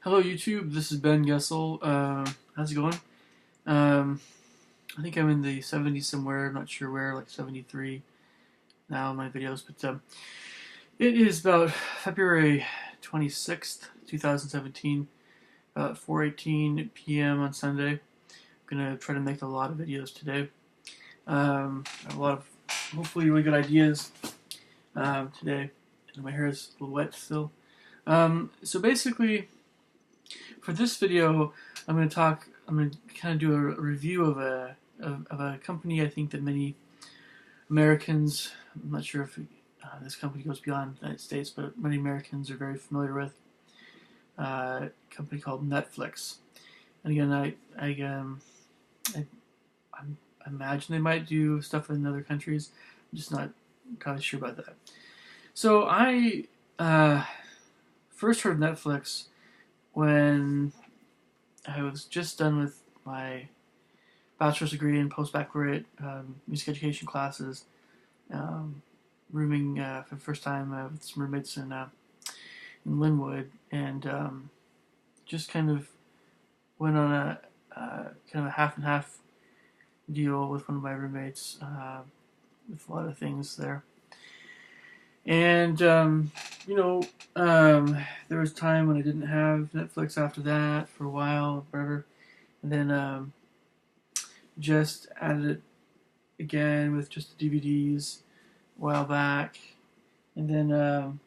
Hello YouTube, this is Ben Gessel. How's it going? Um, I think I'm in the 70s somewhere, I'm not sure where, like 73 now in my videos, but it is about February 26th, 2017, about 4:18 p.m. on Sunday. I'm gonna try to make a lot of videos today. I have a lot of hopefully really good ideas today, and my hair is a little wet still. So basically, for this video, I'm going to kind of do a review of a company I think that many Americans, I'm not sure if this company goes beyond the United States, but many Americans are very familiar with, a company called Netflix. And again, I imagine they might do stuff in other countries. I'm just not entirely sure about that. So I first heard of Netflix when I was just done with my bachelor's degree in postbaccalaureate music education classes, rooming for the first time with some roommates in Linwood, and just kind of went on a kind of a half and half deal with one of my roommates with a lot of things there. And there was time when I didn't have Netflix after that for a while, whatever, and then just added it again with just the DVDs a while back, and then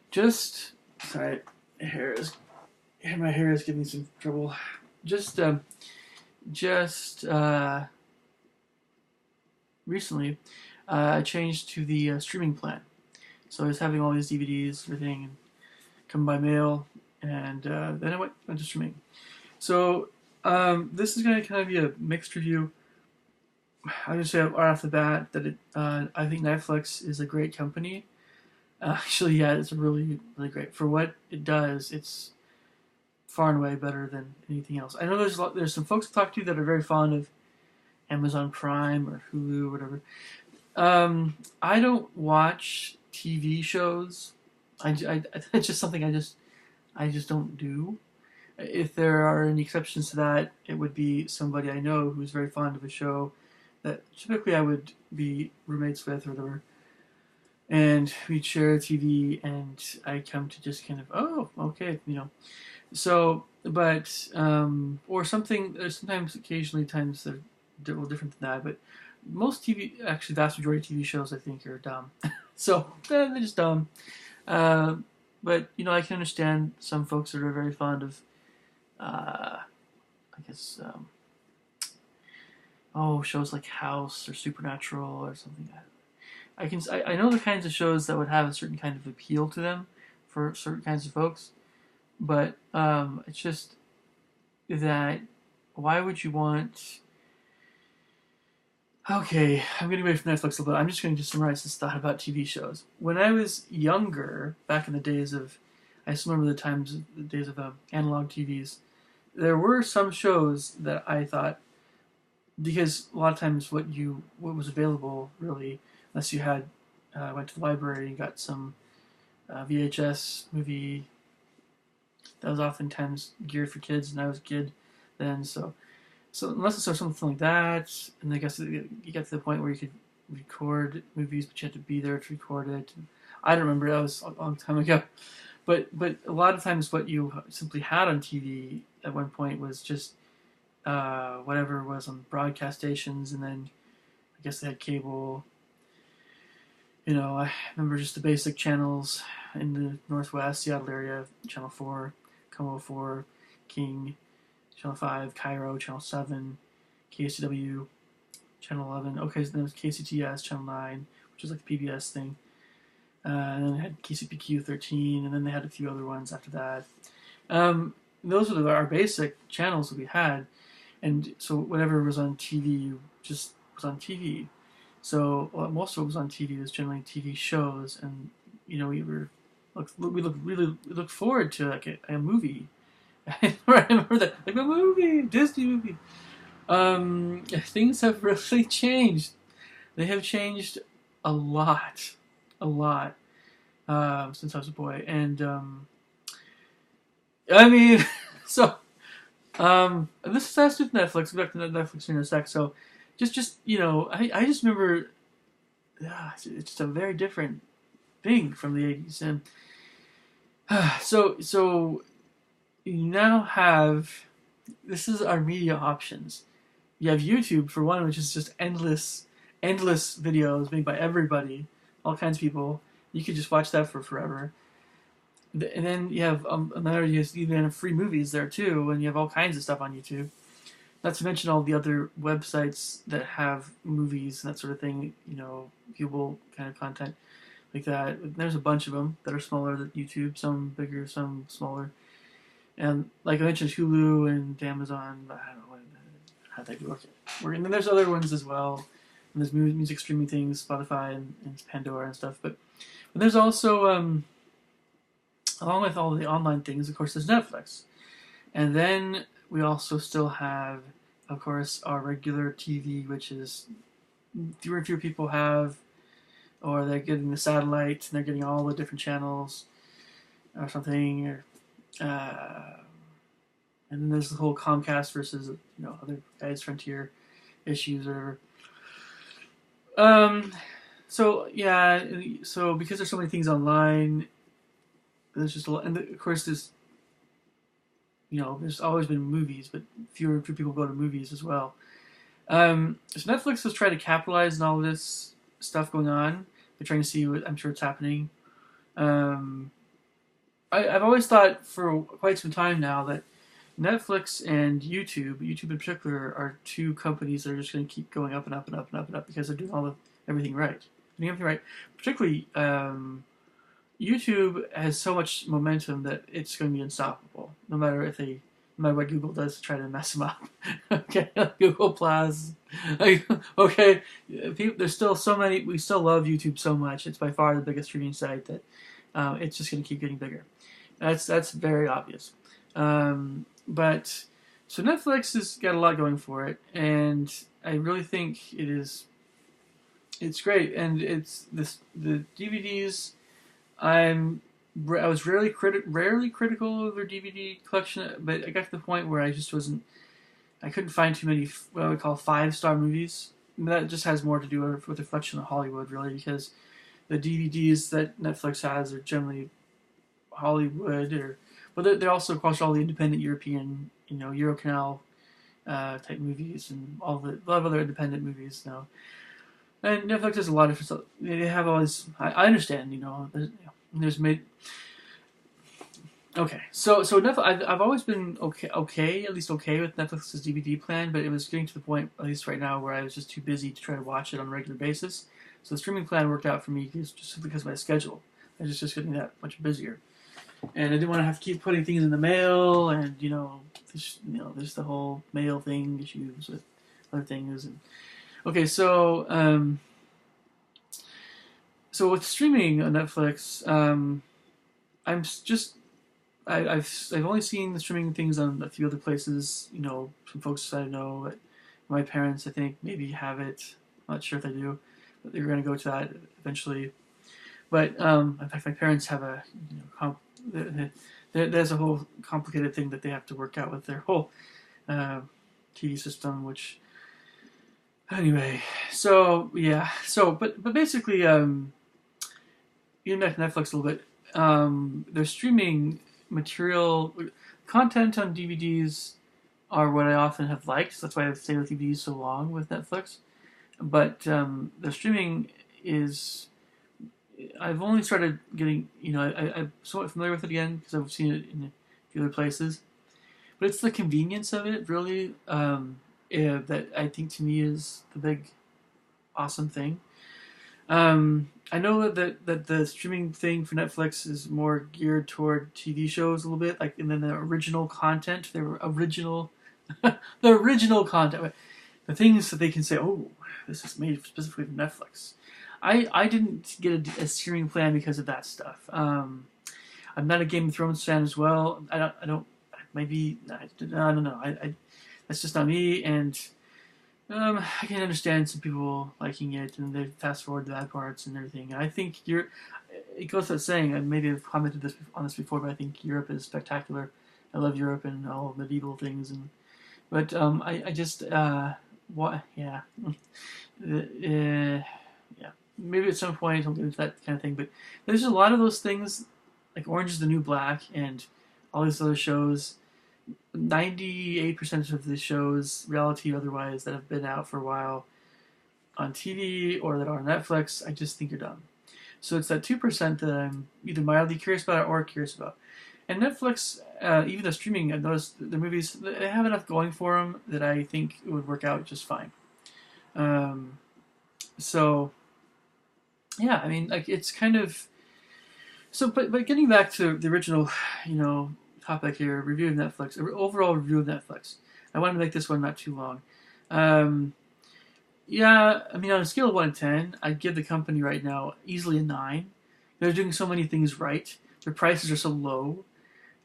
just sorry, my hair is giving me some trouble. Just recently, I changed to the streaming plan. So I was having all these DVDs, everything, and come by mail, and then I went to streaming. So this is going to kind of be a mixed review. I'm going to say right off the bat that I think Netflix is a great company. Actually, yeah, it's really, really great. For what it does, it's far and away better than anything else. I know there's some folks I talk to that are very fond of Amazon Prime or Hulu or whatever. I don't watch TV shows. It's just something I just don't do. If there are any exceptions to that, it would be somebody I know who's very fond of a show that typically I would be roommates with or whatever. And we'd share a TV, and I come to just kind of, oh, okay, So, but, or something, there's sometimes, occasionally, times they're a little different than that, but most TV, actually, vast majority of TV shows, I think, are dumb. So, they're just dumb. But, I can understand some folks that are very fond of, I guess, shows like House or Supernatural or something. I know the kinds of shows that would have a certain kind of appeal to them for certain kinds of folks, but it's just that why would you want... Okay, I'm getting away from Netflix a little bit. I'm just going to summarize this thought about TV shows. When I was younger, back in the days of, I just remember the days of analog TVs, there were some shows that I thought, because a lot of times what was available, really, unless you had went to the library and got some VHS movie that was oftentimes geared for kids, and I was a kid then, so unless it's something like that, and I guess you get to the point where you could record movies, but you had to be there to record it. I don't remember, that was a long time ago. But a lot of times what you simply had on TV at one point was just whatever was on broadcast stations, and then I guess they had cable. I remember just the basic channels in the Northwest, Seattle area, Channel 4, Como 4, King, Channel 5, Cairo, Channel 7, KCW, Channel 11. Okay, so then it was KCTS, Channel 9, which is like the PBS thing. And then they had KCPQ 13, and then they had a few other ones after that. Those were our basic channels that we had. And so whatever was on TV just was on TV. So most of what was on TV was generally TV shows, and we looked forward to like a movie. I remember that, like a movie, Disney movie. Things have really changed. They have changed a lot, since I was a boy, and I mean, so and this has to do with Netflix. We'll get back to Netflix in a sec. So, just I just remember, yeah, it's just a very different thing from the '80s, and so you now have this is our media options. You have YouTube for one, which is just endless videos made by everybody, all kinds of people. You could just watch that for forever. And then you have another, you even have free movies there too, and you have all kinds of stuff on YouTube. Not to mention all the other websites that have movies and that sort of thing, viewable kind of content like that. There's a bunch of them that are smaller than YouTube, some bigger, some smaller. And like I mentioned, Hulu and Amazon, I don't know how they work. And then there's other ones as well. And there's music streaming things, Spotify and Pandora and stuff. But there's also, along with all the online things, of course, there's Netflix. And then we also still have, of course, our regular TV, which is fewer and fewer people have, or they're getting the satellite and they're getting all the different channels or something. And then there's the whole Comcast versus other guys Frontier issues or so yeah, so because there's so many things online, there's just a lot, and of course there's always been movies, but fewer people go to movies as well. So Netflix has tried to capitalize on all this stuff going on. They're trying to see what I'm sure it's happening. I've always thought for quite some time now that Netflix and YouTube in particular, are two companies that are just going to keep going up and up and up and up and up because they're doing everything right. Doing everything right. Particularly, YouTube has so much momentum that it's going to be unstoppable. No matter what Google does to try to mess them up. Okay, Google Plus. Okay, there's still so many. We still love YouTube so much. It's by far the biggest streaming site that it's just going to keep getting bigger. That's very obvious. But so Netflix has got a lot going for it, and I really think it's great. And it's the DVDs. I was rarely critical of their DVD collection, but I got to the point where I couldn't find too many what I would call 5-star movies. And that just has more to do with the reflection of Hollywood, really, because the DVDs that Netflix has are generally Hollywood, but they're also across all the independent European, Eurocanal type movies and a lot of other independent movies now. And Netflix has a lot of different stuff. They have all this. I understand, there's made. Okay, so Netflix. I've always been at least okay with Netflix's DVD plan, but it was getting to the point, at least right now, where I was just too busy to try to watch it on a regular basis. So the streaming plan worked out for me just because of my schedule. I was just getting that much busier, and I didn't want to have to keep putting things in the mail, and there's the whole mail thing issues with other things. And okay, so so with streaming on Netflix, I've only seen the streaming things on a few other places. Some folks I know, but my parents, I think, maybe have it. I'm not sure if they do, but they're going to go to that eventually. But in fact, my parents have there's a whole complicated thing that they have to work out with their whole TV system, which anyway. So yeah. But basically, getting back to Netflix a little bit, their streaming material content on DVDs are what I often have liked. So that's why I've stayed with DVDs so long with Netflix. But the streaming is, I've only started getting, I'm somewhat familiar with it again because I've seen it in a few other places. But it's the convenience of it, really, that I think to me is the big, awesome thing. I know that the streaming thing for Netflix is more geared toward TV shows a little bit, like, and then the original content, the original content, the things that they can say, oh, this is made specifically for Netflix. I didn't get a streaming plan because of that stuff. I'm not a Game of Thrones fan as well. I don't. Maybe I don't know. That's just not me, and I can understand some people liking it, and they fast forward the bad parts and everything. And I think it goes without saying, and maybe I've commented on this before, but I think Europe is spectacular I love Europe and all medieval things, and but I just what yeah yeah, maybe at some point I'll get into that kind of thing. But there's a lot of those things, like Orange is the New Black and all these other shows. 98% of the shows, reality or otherwise, that have been out for a while on TV or that are on Netflix, I just think are dumb. So it's that 2% that I'm either mildly curious about or curious about. And Netflix, even the streaming, I've noticed the movies, they have enough going for them that I think it would work out just fine. Um, so, yeah, I mean, like, it's kind of... So, but getting back to the original, topic here, review of Netflix, overall review of Netflix. I wanted to make this one not too long. Yeah, I mean, on a scale of 1 to 10, I'd give the company right now easily a 9. They're doing so many things right. Their prices are so low.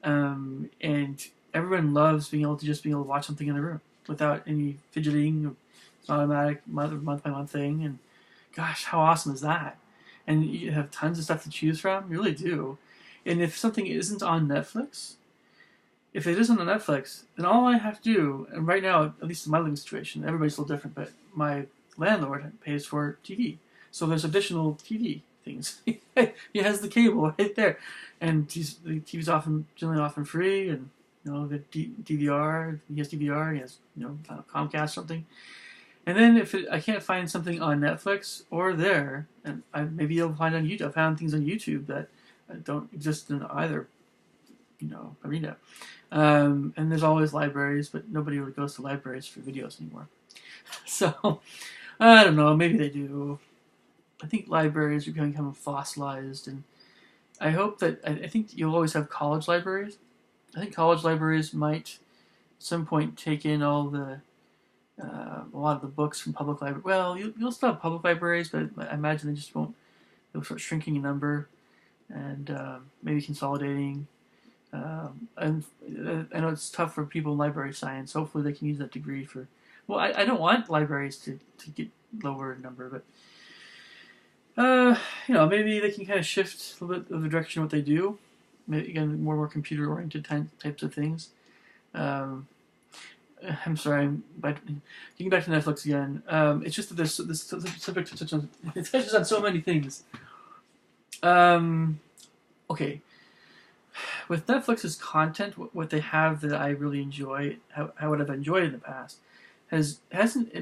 And everyone loves being able to watch something in the room without any fidgeting. It's an automatic month by month thing. And gosh, how awesome is that? And you have tons of stuff to choose from. You really do. And if something isn't on Netflix, if it isn't on Netflix, then all I have to do, and right now, at least in my living situation, everybody's a little different, but my landlord pays for TV. So there's additional TV things. He has the cable right there. And the TV's generally often free, and the DVR, he has DVR, he has Comcast or something. And then if I can't find something on Netflix or there, and maybe you'll find on YouTube. I found things on YouTube that don't exist in either, arena. And there's always libraries, but nobody really goes to libraries for videos anymore. So, I don't know, maybe they do. I think libraries are becoming kind of fossilized, and I hope that, I think you'll always have college libraries. I think college libraries might at some point take in all the, a lot of the books from public libraries. Well, you'll still have public libraries, but I imagine they just won't, they'll start shrinking in number, and maybe consolidating. And I know it's tough for people in library science. Hopefully they can use that degree for... Well, I don't want libraries to get lower in number, but... maybe they can kind of shift a little bit of the direction of what they do. Maybe, again, more computer-oriented types of things. I'm sorry, but getting back to Netflix again, it's just that this subject it touches on so many things. Okay. With Netflix's content, what they have that I really enjoy, what I've enjoyed in the past, hasn't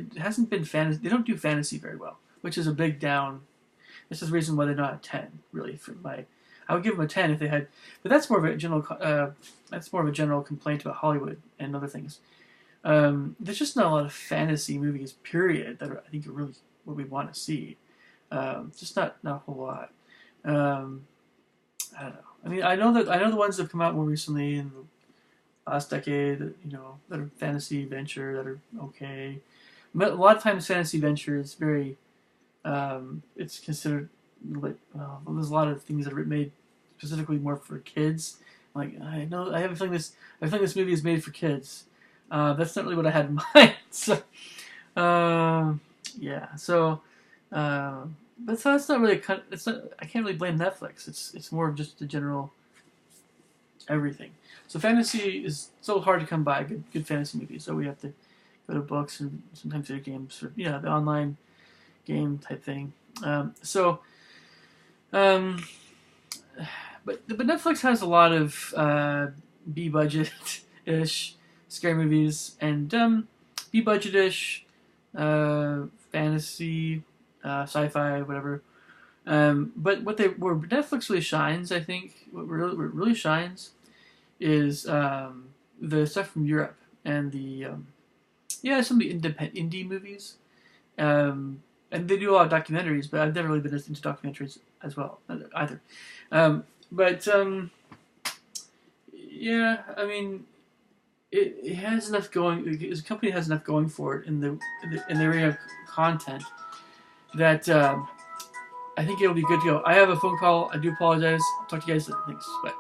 been fantasy. They don't do fantasy very well, which is a big down. This is the reason why they're not a 10, really. I would give them a 10 if they had, but that's more of a general complaint about Hollywood and other things. There's just not a lot of fantasy movies, period, that I think are really what we want to see. Just not a whole lot. I don't know. I mean, I know the ones that have come out more recently in the last decade, that are fantasy adventure that are okay. But a lot of times, fantasy adventure is very, it's considered like, there's a lot of things that are made specifically more for kids. Like, I have a feeling this movie is made for kids. That's not really what I had in mind. So, yeah. So, but so it's not really. It's not. I can't really blame Netflix. It's more of just the general everything. So fantasy is so hard to come by. Good fantasy movies. So we have to go to books and sometimes there games or the online game type thing. But Netflix has a lot of B budget ish scary movies and B budget ish fantasy. Sci-fi, whatever. But where Netflix really shines, I think, what really shines is the stuff from Europe and the some of the indie movies. And they do a lot of documentaries, but I've never really been into documentaries as well either. Yeah, I mean, it has enough going. His company has enough going for it in the area of content that I think it'll be good to go. I have a phone call. I do apologize. I'll talk to you guys later. Thanks. Bye.